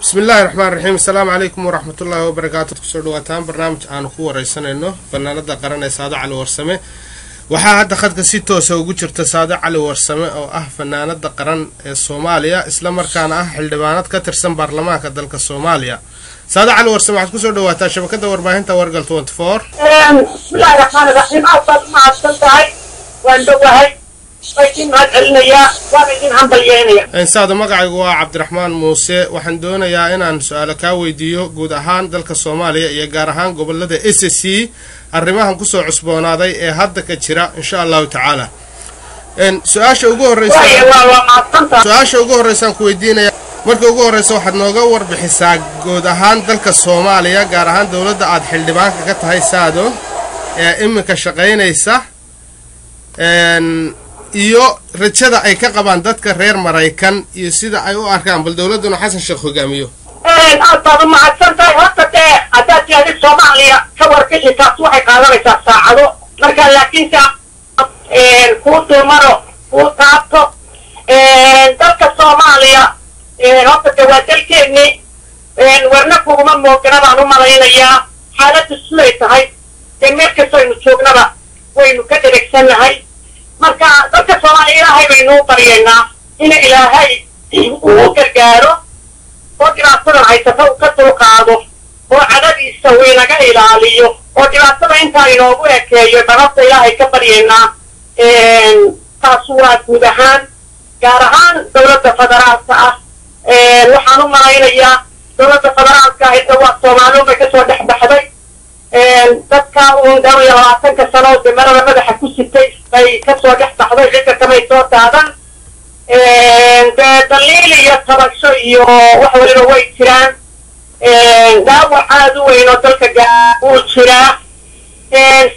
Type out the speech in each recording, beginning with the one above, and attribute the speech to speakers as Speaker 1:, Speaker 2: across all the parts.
Speaker 1: بسم الله الرحمن الرحيم. السلام عليكم ورحمة الله وبركاته. كسر دواتان برنامج عن قوة رئيسنا إنه فنانة قرن سادة على ورسمة وحا خد كسيتو سوق جرت سادة على ورسمة أو فنانة قرن الصوماليا إسلام كان حلبانات كترسم برلمان كدلك الصوماليا سادة على ورسمة كسر دواتان شبكة ورباهن تورقل 24.
Speaker 2: بسم الله الرحمن الرحيم. أفضل مع السلطعي واندوهي لكن هالعلمية وامدين هم بليانية.
Speaker 1: إن سادة مقعي عبد الرحمن موسى وحندونا يا إن سؤالك ويديو جود أهان دلك الصومالية يجارهان قبل لدى SSC الرماهم كسو عصبونا ذي هذا كتيرا إن شاء الله تعالى. إن سؤال شوقه الرئيسان سؤال شوقه الرئيسان كويدينا مركو جوه الرئيس واحد نوجور بحساب جود أهان دلك الصومالية جارهان دولة عاد حلبان كتهاي سادو إما كشقين يسا إن iyo rajada ay ka qabaan dadka reer Mareykan iyo sida ay u arkaan bal dawladuna Xasan Sheekh hogaamiyo
Speaker 2: aad ma adsantay horta aad Soomaaliya ka warkii taas waxay qaadanaysaa saacado marka laakiin ku dumaro ku taabto dadka Soomaaliya horta waa dalkeeni warna kuma moogana baan u malaynayaa xaaladdu sidoo tahay meel kasta aynu joognaba waynu ka dhereegsanahay marka dadka Soomaaliya Ilaahay baynu baryeynaa in Ilaahay uu gargaaro oo dhibaatada haysata uu ka dulqaado oo cadadiisa uu naga ilaaliyo oo dhibaatada inta inoogu ekeeyo barabta Ilaahay ka baryeynaa taas waa guud ahaan gaar ahaan dowladda federaalka ah waxaan u malaynayaa dowladda federaalka ah inta waa Soomaaliya bay ka soo dhexbaxday dadka uu dawlad 20 sano demarada madaxa ku sitay ay ka soo dhexbaxday cidda kama soo taadan daliil iyo tabasho iyo wax waliba way jiraan daawac aad u weyn oo dalka uu jiraa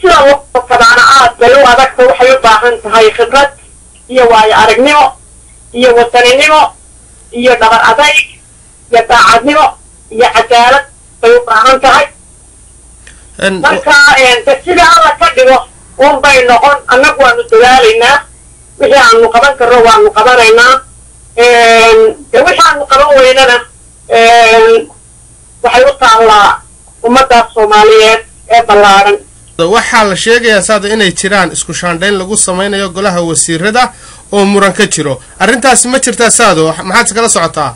Speaker 2: sida loo kadana aad bay u adag waxay u baahan tahay khibrad iyo waayo aragnimo iyo wadaninimo iyo dhabar adayg iyo daacadnimo iyo cadaalad bay u baahan tahay marka sida alla ka dhigo un bay noqon annagu waanu dadaalaynaa wixii aanu qaban karno waanu qabanaynaa wixii aanu qaban weynana waxay u taallaa ummadda Soomaaliyeed ee ballaaran
Speaker 1: waxaa la sheegayaa saada inay jiraan isku shaandhayn lagu samaynayo golaha wasiirada oo muran ka jiro arrintaasi ma jirtaa saado maxaad kala socotaa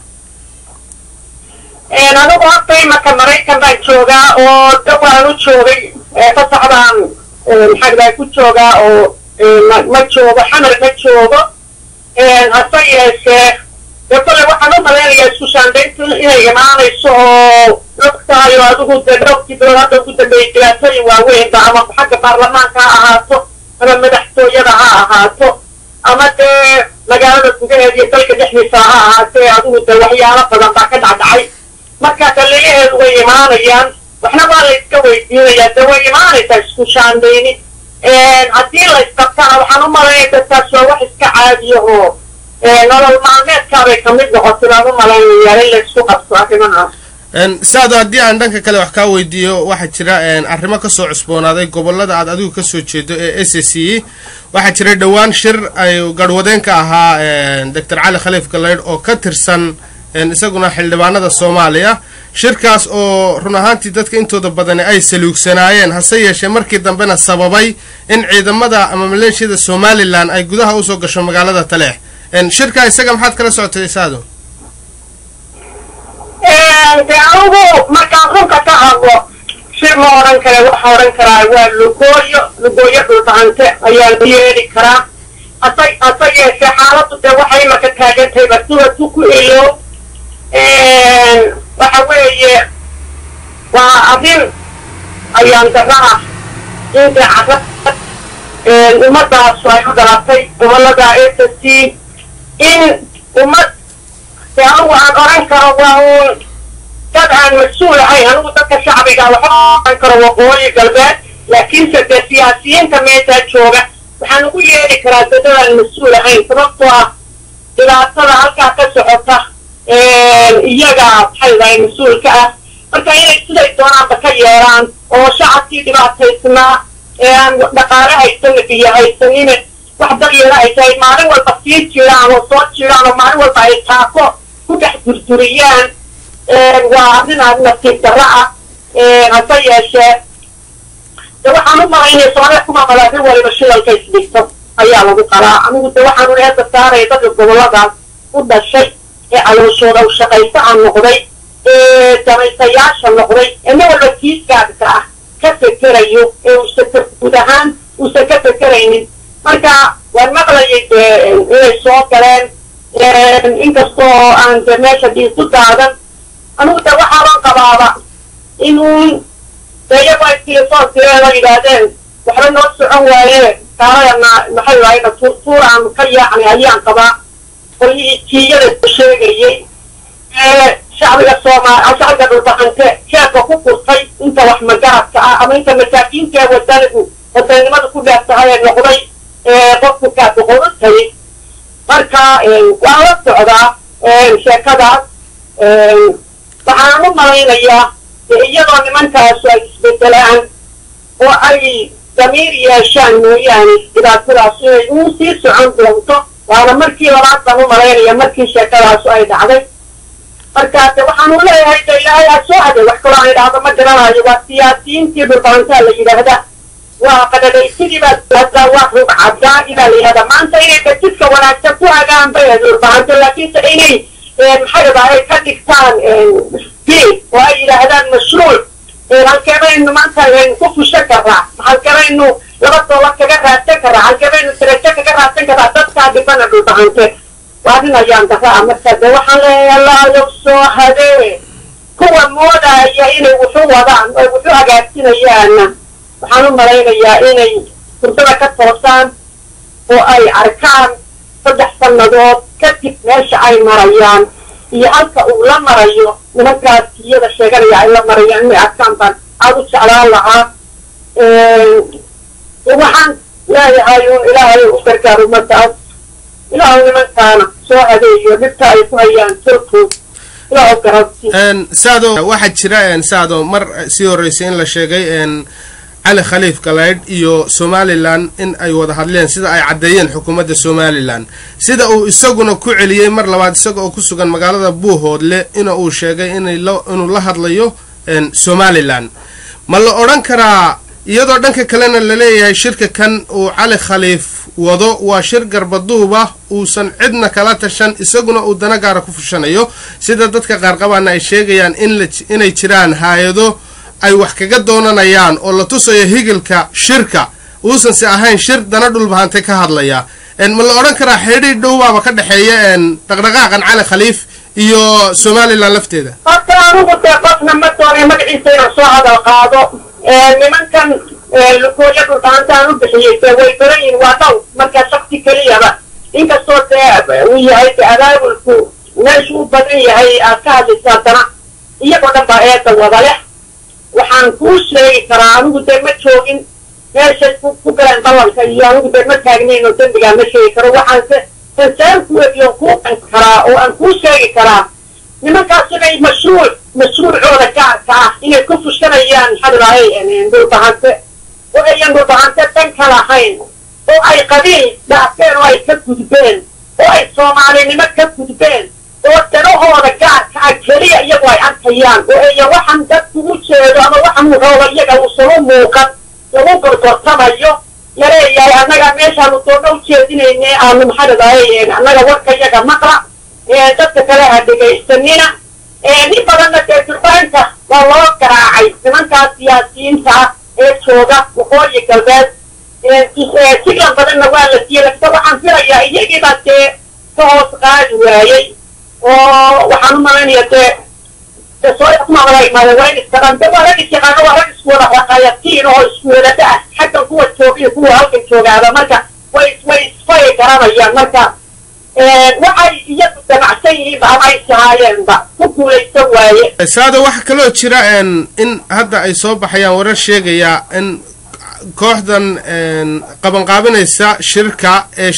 Speaker 2: anagu horta imaka Mareykan baan joogaa oo dawaan u joogay fasaxdaan maxaa ku joogaa oo ma joogo xamar ma joogo hase yeeshee kale waxaan u malaynayaa isku shaandhayntu inay imaanayso oo lugtaayo adigu dadkii hadda ku dambeeyay dhibaatooyin waaweyn ama xagga baarlamaanka ha ahaato ama madaxtooyada ha ahaato ama dee magaalada gudaheeda iyo dalka dhexdiisa ha ahaatee adigu dee waxyaalo badan baa ka dhacdhacay marka daliilaheedu way imaanayaan waxna waa la iska weydiinayaa dee way imaanaysaa isku shaandhayni haddii la isqabtana waxaan u malaynayaa dadkaas waa wax iska caadiya oo nolol maalmeedkaabay ka mid noqotay baan u malaynayaa in la isku qabto arrimahaas
Speaker 1: saado haddii aan dhanka kale wax kaa weydiiyo waxaa jira arrimo ka soo cusboonaaday gobollada aad adigu ka soo jeedo ee SSC waxaa jira dhowaan shir ay garwadeenka ahaa Dr. Cali Khaliif Galeyd oo ka tirsan isaguna xildhibaanada Soomaaliya shirkaas oo run ahaantii dadka intooda badan ay saluugsanaayeen hase yeeshee markii dambena sababay in ciidamada ama maleeshiyada Somaliland ay gudaha u soo gasho magaalada Taleex shirka isaga maxaad kala socotay saado
Speaker 2: anigu markaan runka ka hadlo shir ma oran kara waxa oran karaa waa lugooyo dhulbahante ayaa la yeeli karaa hase yeeshee xaaladdu dee waxay marka taagantahay basuwatu ku ilo waxa weeye waa arrin ayaan darra ah in carrad ummaddaas ay u dhalatay gobollada SSC in ummad anigu aan oran karo waa uun dad aan mas-uul ahayn anigu dadka shacbiga waxa oran karo waqooyi galbeed laakiinse dee siyaasiyiinta meeshaa jooga waxaan ugu yeeri karaa dad aan mas-uul ahayn sababtoo ah dhibaatada halkaa ka socota iyaga maxay tahay mas-uulka ah marka inay siday doonaanba ka yeeraan oo shacabkii dhibaataysnaa aan dhaqaale haysan biyo haysanina wax daryeela ay tahay maalin walba sii jiraan oo soo jiraan oo maalin walba ay taako ku dhex durjuriyaan وعندنا نفسي الرعة هسي الشيء waxaan u maraynay Soomaaliya kuma malaadin waliba shilalka isdhigto ayaa lagu qaraa anigu waxaan u leeyahay saaray dad gobolada u dhashay ee calooshooda u shaqaysta aan noqday damaysayaasha noqday inna wala kiiskaadka ah ka fikirayo uu gudahaan uu ka fikiraynin marka waan maqlayay inay soo galeen inkastoo aan meesha dhiisu daadan anigu waxaan qabaaba inuu يجب أن يصير سيرة إلى وحنا نوسع وعيه كارنا محل عينا طور عن كي يعني أيام قبا واللي تيجي الشيء شعب الصومال شعب الوطن كيف وقوف الصيد أنت وأحمد جارك أما أنت مساكين كيف وتلقوا وتنمى كل السعي النقطي قف كات وقول الصيد مركا وعلى هذا شكذا فعامل مرينا إياه iyadoo nimankaas ay isbedelaan oo ay damiir yeeshaan mooyaane dhibaatadaas inay uu sii socon doonto waana markii labaad baan u malaynaya markii sheekadaas ay dhacday markaas waxaan u leeyahay ilaahay ha soo haday wax kaloo aan idhaahdo ma garanayo waa siyaasiyiintii dhulbaantaa la yidhaahda waa qadhadhaysidii baa hadda waa rug caddaadi baa la yidhahda maanta inay dadka wanaagsan ku hagaan bay dhulbaanto laakiinse inay maxay dhahay ka dhigtaan وأي هذا المشروع هالكبير إنه ما أنت كفوا شكرا هالكبير إنه لبض الله كجرا تكرا هالكبير إنه ترجع كجرا تكرا تبقى بفنا بالبعنته وهذا أيام دفاع مثل وحلا يلا يوسو هذا هو موضة يعيني وشو وضع وشو أجاتين يانا وحنا مرينا يعيني كنتنا كتوصان وأي أركان صدح صندوق كتب ماشي أي مريان iyo halka uu la marayo nimankaas iyada sheeganaya ay la marayaan inay adkaantaan aad u jeclaan lahaa waxaan leeyahay ilaahay u gargaaro markaas ilaahu nimankaana soo adeeyo dhibta ay ku hayaan turku ilaahu garanti
Speaker 1: saado waxaa jira saado mar sii horreysay in la sheegay علي خليف كلايد iyo Somaliland in ay wada hadleen sida ay cadeeyeen xukuumadda Somaliland sida uu isaguna ku celiyay mar labaad isaga oo ku sugan magaalada Buuhoodle inuu sheegay inuu la hadlayo Somaliland ma la oran karaa iyadoo dhanka kalena la leeyahay shirka kan uu علي خليف wado waa shir garbaduuba uusan cidna kala tashan isaguna uu dana gaar ku fushanayo sida dadka qaar qabana ay sheegayaan inay jiraan hay'ado ay wax kaga doonanayaan oo la tusayo higilka shirka uusan si ahayn shir dana dhulbaantay ka hadlaya ma la oran karaa xiriir dhow baaba ka dhaxeeya dhaqdhaqaaqan علي خليف iyo Somaliland lafteeda
Speaker 2: qofna ma doonay magaciisa soo hadal qaado nimankan luqooyada dhulbaantaan u bixiyay way baran waa dhaw marka shaqti kaliya inkastoo uu yahay aadaabulku meeshu u badan yahay ka hadlaysaa dana iyagoo dhan baa eeda wada leh waxaan ku sheegi karaa anigu ma joogin meesha ku galaan ballanka iyo anigu ma taagnayn oo dambiga ma sheegi karo waxaan santaan ku iyo ku karaa oo aan ku sheegi karaa nimankaas inay mashruucooda gaarka ah inay ku fushanayaan xadlahay dhulbahante oo ayan dhulbahante tan kala ahayn oo ay qabiil dhaafeen oo ay ka gudbeen oo ay Soomaalinimo ka gudbeen oo danahooda gaarka ah kaliya iyagoo ay arkayaan oo ay waxaan dadku u jeedo ama waxaan muxooga iyaga uu soo muuqan lagu gorgortamayo yareeyahay annaga meeshaan u soo dhow jeedinaynay aanu maxay dhahay annaga warka iyaga maqla dadka kale ha dhegaysanina in badanna durbaanka waa loo garaacay nimankaas siyaasiyiinta ee jooga waqooyi galbeed sigan badanna waa la siiyey laakiin waxaan filayaa iyagiiba ka hoos qaadi waayey وحنا ما نيته تسوي ما ولا ما وين استقام ولا يشتغل ولا يسوى رقايتين أو يسوى ده حتى هو تشوفي هو هالك تشوفي هذا مركا ويس فاي كلام يا مركا وعي يبدأ مع شيء ما يساعدين بقى كل يسوي
Speaker 1: سادة واحد كله تشرع إن هذا يصاب حياة ورا شيء يا إن kooxdan qabanqaabinaysa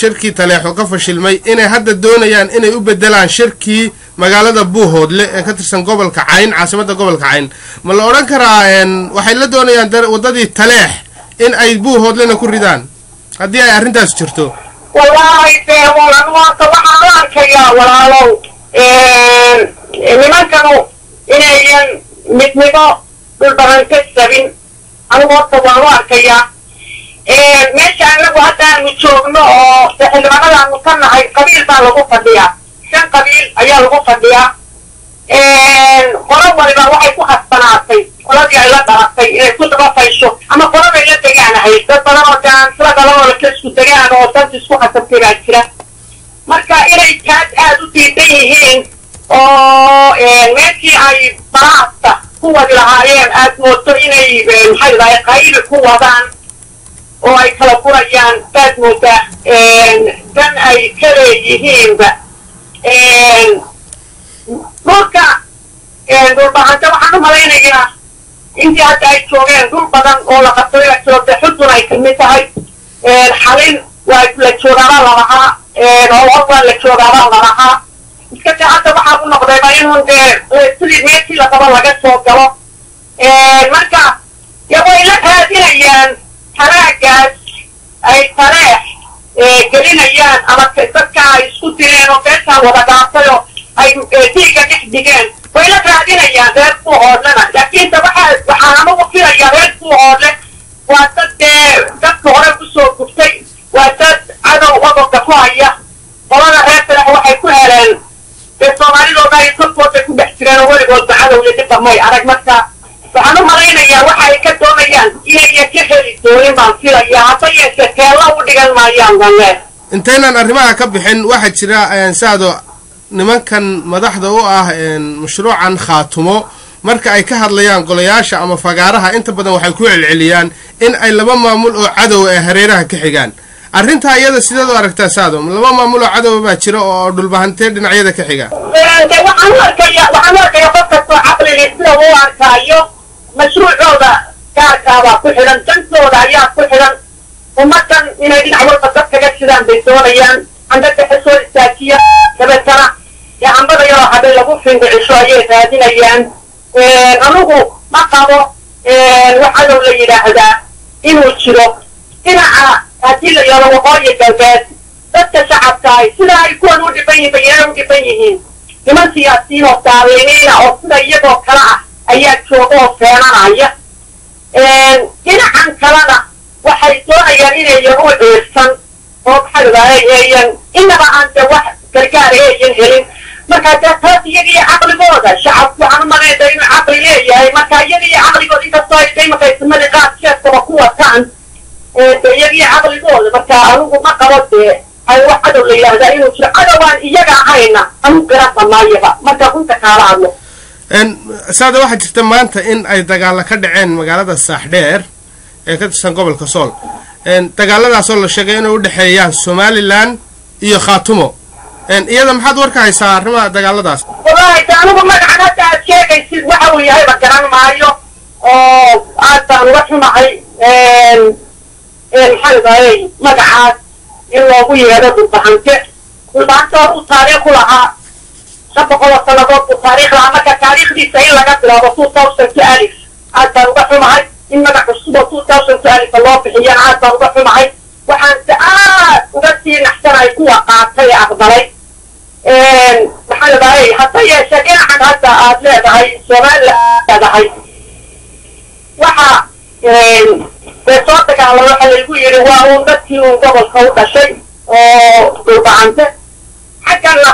Speaker 1: shirkii taleexo ka fashilmay inay hadda doonayaan inay u bedelaan shirkii magaalada Buuhoodle ee ka tirsan gobolka Cayn caasimadda gobolka Cayn ma la oran karaa waxay la doonayaan wadadii taleex in ay Buuhoodlena ku ridaan haddii ay arrintaas jirto
Speaker 2: wallahi waxaan arkaya walaalow nimankanu إني متنبو بالبران كسبين أنا وقت وانوار كيا ماشي أنا وهذا متشوفنا اللي أنا مصنع قبيل بالغو فديا كان قبيل أيام الغو فديا قرب ولا واحد كحسناتي قرب يلا درستي كنت بفايشو أما قرب يلا تجانا هاي تطلع كان سلا كلام ولا كيس تجانا وصلت سوى حسب كذا marka inay taas aad u diidan yihiin oo meeshii ay baraasta ku wadi lahaayeen aad moodo inay maxay tahay qayb ku wadaan oo ay kala furayaan aad mooda dan ay kala yihiinba marka dhulbahanta waxaan u malaynayaa intii hadda ay joogeen dhul badan oo la qabtay la joogta xudun ay kamid tahay xalin waa la joogaaba labaha oo la joogaaba labaha iska hadda waxaa u noqday inuu sidii meeshii laqaba laga soo galo marka way la raadinayaan halaagaas ay tareex gelinayaan ama dadka ay isku direen oo beeshaan wada dhaafay oo ay diiga dhex dhigeen way la raadinayaan reer ku hoodlana laakiin waxaan anagu filayaa reer ku hoodle waa dad dadka hore usoo gubtay waa dad cadow waddanka ku haya qolada reer talax waxay ku heleen soomaalidooda ay dadkooda ku dhex jireen oo weligoodba cadowle dhibba may arag marka waxaan u malaynayaa waxa ay ka doonayaan inay ka heli doonin baan filayaa hadda yeeshe teella u dhigan maayaan danle
Speaker 1: intaynan arrimaha ka bixin waxaa jira saado nimankan madaxda u ah mashruucan khaatumo marka ay ka hadlayaan golayaasha ama fagaaraha inta badan waxay ku celceliyaan in ay laba maamul oo cadow ay hareeraha ka xigaan arrinta iyada sideed u aragtaa saado laba maamul oo cadow baa jira oo dhulbahantee dhinacyada ka xiga
Speaker 2: waxaan arkayaa qofka soo caqliga sida uu arkaayo mashruucooda gaarkaabaa ku xidhan dantooda ayaa ku xidhan ummadan inay dhinac walba dad kaga shidaan bay doonayaan candada xisoo istaajiya dabeetana cambada yaroo hadhay lagu findhicisho ayay raadinayaan anugu ma qabo wax cadow la yidhaahdaa inuu jiro dhinaca haddii la yaro waqooyi galbeed dadka shacabkaay sida ay kuwan u dhiban yihiin bayay u dhiban yihiin niman siyaasiyiin oo saaliiniina oo sida iyagoo kale ah ayaa jooga oo feenanaya dhinacan kalena waxay doonayaan inayan u ciirsan oo maxaa inaba aan de wax gargaar ayan helin marka dee taas iyaga iyo caqligooda shacabku waxaan u malayda inuu caqli leeyahay marka iyaga iyo caqligooda inkastoo ay daymakaysimadi qaadkeedkaba ku wataan iyaga iyo caqligooda marka anigu ma qabo dee ay wax cadow la yidhaahdaa inuu jiro cadowaan iyaga ahayna anu garanta maayaba marka runta kaala hadlo
Speaker 1: saada waxaa jirta maanta in ay dagaalo ka dhaceen magaalada saaxdheer ee ka tirsan gobolka sool dagaaladaasoo la sheegay inay u dhexeeyaan somalilan iyo khaatumo iyada maxaad warka haysaa arrimaha dagaaladaas
Speaker 2: wallahi anigu magacan hadda aad sheegaysid waxa uu yahay ba garan maayo oo aad baan uga xumahay maxaa dahay magacaas in loogu yeedho dhulbahante uu taariikh ku lahaa 700 sannadood buu taariikh lahaa marka taariikhdiisa in laga bilaabo 2000 aad baan uga xumahay in magac cusub oo 2000 loo bixiyo aad baan uga xumahay waxaan si aad uga sii naxsanahay kuwa qaatay aqbalay maxaa dahay hadda yeeshee dhinacan hadda aad leedahay Soomaaliland leedahay waxa soo dagaalamo waxa lagu yidhi waa uun dadkii uun gobolka u dhashay oo dhulbahante xaggana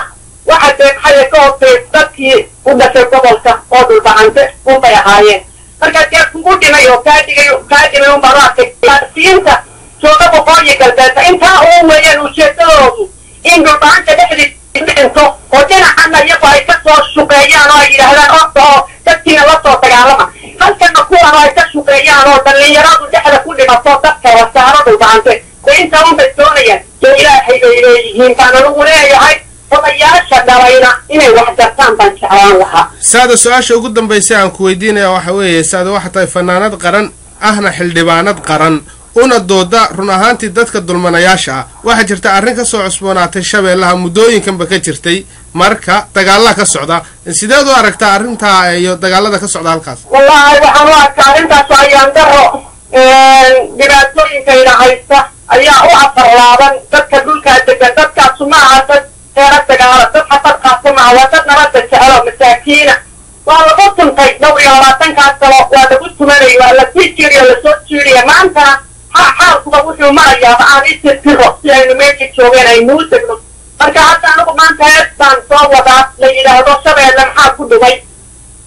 Speaker 2: waxa dee maxay ka hortay dadkii u dhashay gobolka oo dhulbahante unbay ahaayeen marka dee kugu dhimay oo kaa dhimay un baan u arkay siyaasiyiinta jooga waqooyi galbeedka intaa uun weeyaan ujeedadoodu in dhulbahanta dhexdiisa dhinto oo dhinacana iyagu ay ka soo shuqeeyaan oo ay yidhaahdaan orta oo dadkiina la soo dagaalama halkana kuwan oo ay ka shuqeeyaan oo dhallinyaradu dhexda ku dhimato dadka la saaro dhulbahante dee intaa unbay doonayaan dee ilaahay bay leeyihiin baan anigu leeyahay odayaasha dhalayna inay wax gartaan baan jeclaan lahaa
Speaker 1: saada su-aasha ugu dambaysa aan ku weydiinaya waxa weeye saada waxa tahay fanaanad qaran ahna xildhibaanad qaran una dooda run ahaantii dadka dulmanayaasha ah waxaa jirta arrin ka soo cusboonaatay shabeellaha muddooyinkanba ka jirtay marka dagaallaa ka socda sideed u aragtaa arrintaa iyo dagaallada ka socda halkaas
Speaker 2: wallahi waxaan u arkaa arrintaas ayaan daro dhibaatooyinkayna haysta ayaa u afarlaaban dadka dhulkaa degan dadkaasu ma aha dad heera dagaala dad xafad qaata maaha waa dad nabadda jecelo masaakiina waa lagu tuntay dhowr iyo labaatankaas sano waa lagu tumanay waa la sii jiiriya lasoo jiiriya maantana xaalkuba wuxuu marayaaba aan isirtiro si aynu meesha joogeen aynuu tegno marka hadda anigu maanta heestaan soo wadaa la yidhaahdo shabeelle maxaa ku dhumay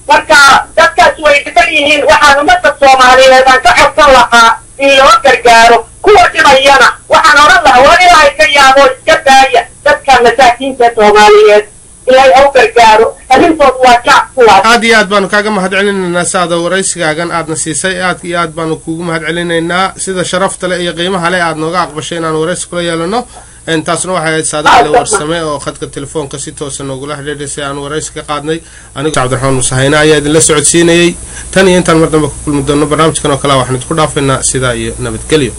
Speaker 2: marka dadkaas way dhiban yihiin waxaan ummadda soomaaliyeed aan ka codsan lahaa in loo gargaaro kuwa dhibayana waxaan odhan lahaa war ilaahay ka yaabo iska daaya dadka masaakiinta soomaaliyeed ilaahay ha u gargaaro arrintoodu waa jac kuwaas
Speaker 1: aad iyo aad baanu kaaga mahadcelinaynaa saada waraysigaagan aadna siisay aad iyo aad baanu kuugu mahadcelinaynaa sida sharafta leh iyo qiimaha leh aad nooga aqbashay inaan waraysi kula yeelano taasna waxay ahayd saada cali warsame oo khadka telefoonka si toosa noogula xidhiidhisay aan waraysi ka qaadnay anigu cabdiraxmaan musahayne ayaa idinla socodsiinayay tan iyo intaan mar dambe ku kulmi doono barnaamijkan oo kale waxaan idinku dhaafaynaa sidaa iyo nabadgelyo